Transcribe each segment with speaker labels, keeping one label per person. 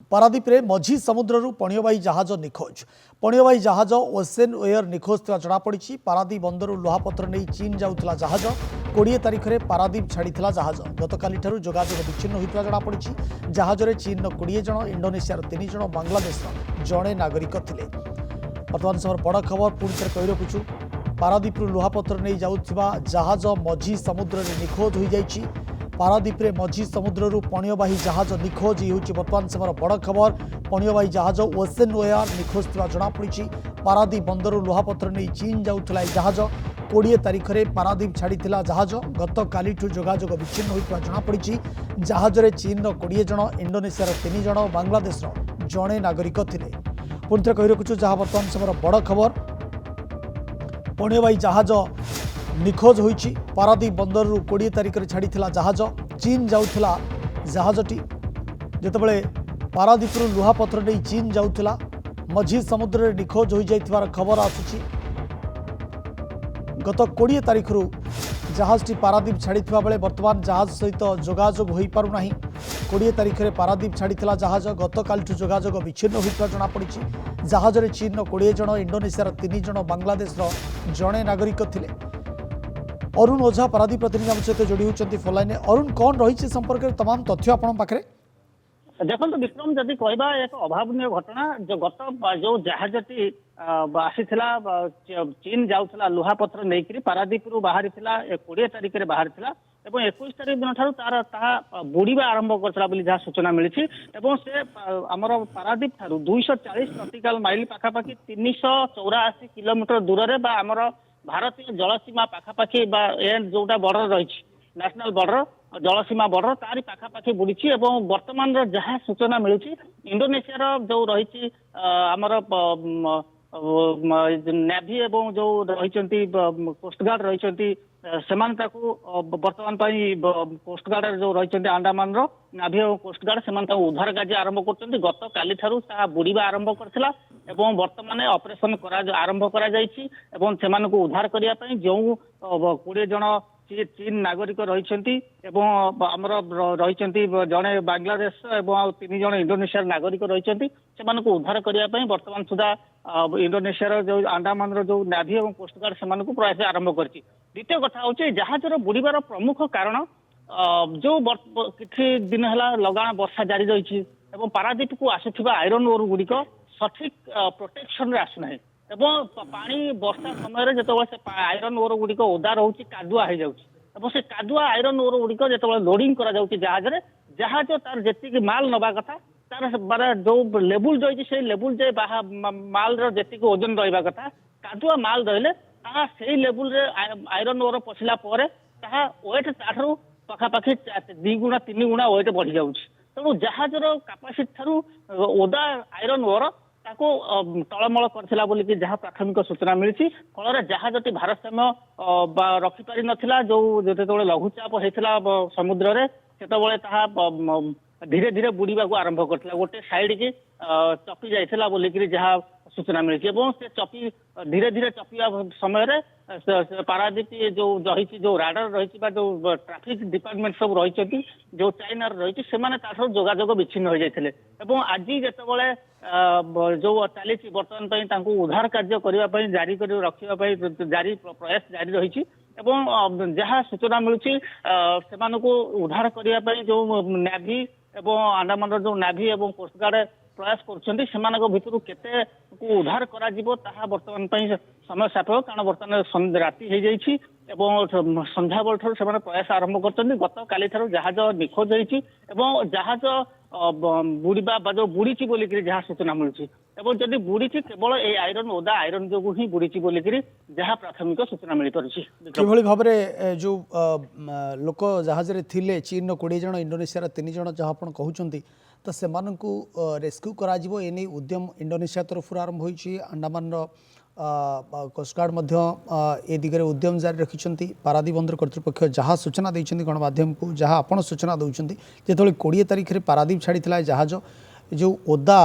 Speaker 1: पारादीप रे मझी समुद्रु पणियबाई जहाज निखोज। पणियबाई जहाज ओसेन वेयर निखोज जनापड़ी। पारादीप बंदर लुहापत्र नहीं चीन जाऊला जहाज 20 तारिख में पारादीप छाड़ी जहाज गतकाली जोगाजोग विच्छिन्न होता जनापड़ी। जहाज में चीन 20 जन, इंडोनेशियार 3 जन, बांग्लादेश जड़े नागरिक थे। बर्तमान समय बड़ खबर पुणी थे कही रखुचु। पारादीप लुहापत्र नहीं जाऊा जहाज मझी समुद्र में निखोज हो जाइए। पारादीप रे मझी समुद्रु पणियबाही जहाज निखोज ये हूँ बर्तमान समय बड़ खबर। पणियबाही जहाज ओसेन वेयर निखोज जनापड़ी। पारादीप बंदर लुहापत्र नहीं चीन जाऊला जहाज 20 तारिख में पारादीप छाड़ी जहाज गतकाली जोगाजोग विच्छिन्न होता जनापड़ी। जहाज में चीन 20 जन, इंडोनेशियार 3 जन, बांग्लादेश जड़े नागरिक थे। पुणी थे कही रखुचु जहाँ बर्तमान समय बड़ खबर। पणियबाही जहाज निखोज होईची। पारादीप बंदर 20 तारिख में छाड़ी जहाज चीन जाऊला जहाजटी जितेबाला पारादीप लुहापत्र नहीं चीन जाऊला मझी समुद्र में निखोज हो जाइथिबार खबर आसुची। गत 20 तारिख जहाजटी पारादीप छाड़ी बेले बर्तमान जहाज सहित जोगाजोग हो पारना। 20 तारिख में पारादीप छाड़ी जहाज गतकाल जोगाजोग विच्छिन्न होता जनापड़ी। जहाज में चीन 20 जन, इंडोनेशियार 3 जन, बांग्लादेश जड़े नागरिक थे। अरुण ओझा पारादीप प्रतिनिधि आम सहित जोड़ी होती फोन लाइन। अरुण कौन रही संपर्क में तमाम तथ्य आपण पाखे?
Speaker 2: देखो विक्रम जदि कहवा एक अभावन घटना जो गत जो जहाजटी आसी चीन जाऊला लुहापत्र नहीं पारादीप बाहरी 20 तारिख में बाहरी 21 तारिख दिन तार बुड़ीबा आरंभ करता सूचना मिली। से आमर पारादीप ठारू 240 नॉटिकल माइल पाखापाखि 384 किलोमीटर दूर में आमर भारतीय जलसीमा पाखापाखि जोटा बॉर्डर रही नेशनल बॉर्डर जलसीमा बॉर्डर तारी पाखापाखि बुड़ी। वर्तमान जहाँ सूचना मिलूँ इंडोनेशियार जो रही आमर नेवी एवं जो रही कोस्टगार्ड रही वर्तमान कोस्टगार्ड जो रही अंडमान नाभी और कोस्टगार्ड से उद्धार कार्य आरंभ कर गत काली बुड़ीबा आरंभ करथिला एवं वर्तमान ऑपरेशन आरंभ कर उद्धार करने जो 20 जन चीन नागरिक रही आमर रही जड़े बांग्लादेश और 3 जन इंडोनेशियार नागरिक रही उद्धार करने वर्तमान सुधा इंडोनेशियार जो अंडमान जो नाभी और कोस्टगार्ड से प्रयास आरंभ कर। द्वितीय कथा हूँ जहाजर बुड़ीबार प्रमुख कारण जो किसी दिन है लगाण वर्षा जारी रही पारादीप को आसुवा आयरन ओर गुड़िक सठिक प्रोटेक्शन आसुना एवं पानी वर्षा समय जो आयरन ओर गुड़िक ओदा रोचे कादुआ हो जाऊँ से कादुआ आयरन ओर गुड़िक जो लोडिंग कर जहाज तार जी माल नवा कथा तार जो लेवल रही से लेवल जे माल जी ओजन रहा कथा कादुआ माल रही से लेवल आयरन ओर पशिला वेट ताठू पखापाखि 2 गुणा 3 गुणा वेट बढ़ी जाऊँ। तेणु जहाजर कैपेसिटी ठारू ओदा आयरन ओर तलमल करथिला बोली कि जहाँ प्राथमिक सूचना मिली। फल जहाजटी भारसाम्य रखिपारि नथिला जो जो लघुचाप होता समुद्र में से धीरे धीरे बुड़ीबा को आरंभ करथिला गोटे साइड की चपी जाइथिला बोली कि जहाँ सूचना मिली। से चपी धीरे धीरे चपिया समय पारादीप जो रही जो राडार रही जो ट्रैफिक डिपार्टमेंट सब रही जो चाइनार रही से जोगाजोग विच्छिन्न हो जाते। आज जितेबाला जो चली बर्तमान उद्धार कार्य करने जारी कर रखापी जारी प्रयास जारी रही जहाँ सूचना मिलूँ से उद्धार करने जो नेवी एवं अंडमान जो नेवी एवं कोस्टगार्ड प्रयास कर भितर केते उद्धार करा बर्तमान समय सापेक्ष कारण बर्तमान राति हो जाइए संध्या बेल ठार से प्रयास आरंभ कर गत काली जहाज निखोज होती जहाज बुड़ीबा जो बुड़ी बोलिक जहाँ सूचना मिलूँ जदि बुड़ी केवल ये आयरन ओदा आयरन जो ही बुड़ी बोलिक जहाँ प्राथमिक सूचना मिल पार
Speaker 1: भाव में जो लोक जहाज थे चीन 20 जन, इंडोनेशियार 3 जन जहाँ आप कहते तो से रेस्क्यू कर उद्यम इंडोनेशिया तरफ आरंभ होती। अंडमान कोस्टगार्ड ए दिगरे उद्यम जारी रखिंट। पारादीप बंदर कर्तृपक्ष जहाँ सूचना देते गणमाध्यम को जहाँ आपण सूचना दौरान जो 20 तारिख में पारादीप छाड़ी जहाज जो ओदा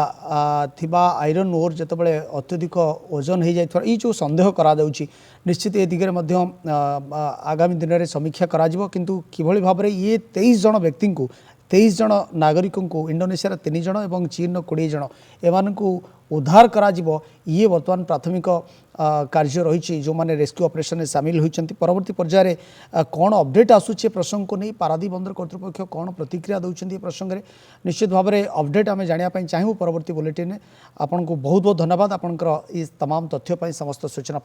Speaker 1: थिबा आयरन ओर जितेबाला अत्यधिक ओजन हो जाए ये जो संदेह करा निश्चित ए दिगरे आगामी दिन में समीक्षा करा किंतु किभली भाव में ये 23 जन व्यक्ति को 23 जन नागरिक को इंडोनेशिया 3 जन और चीन 20 जन एम उद्धार करा जिवो ये वर्तमान प्राथमिक कार्य रही जो माने रेस्क्यू ऑपरेशन में सामिल होती परवर्ती पर्यायर कौन अपडेट आसूचे प्रसंग को नहीं पारादीप बंदर कर्तृपक्ष कौन प्रतिक्रिया दौरान प्रसंग में निश्चित भाव में अपडेट आम जानापी चाहूँ परवर्ती बुलेटिन में आपन को बहुत बहुत धन्यवाद आपंकर तमाम तथ्य समस्त सूचना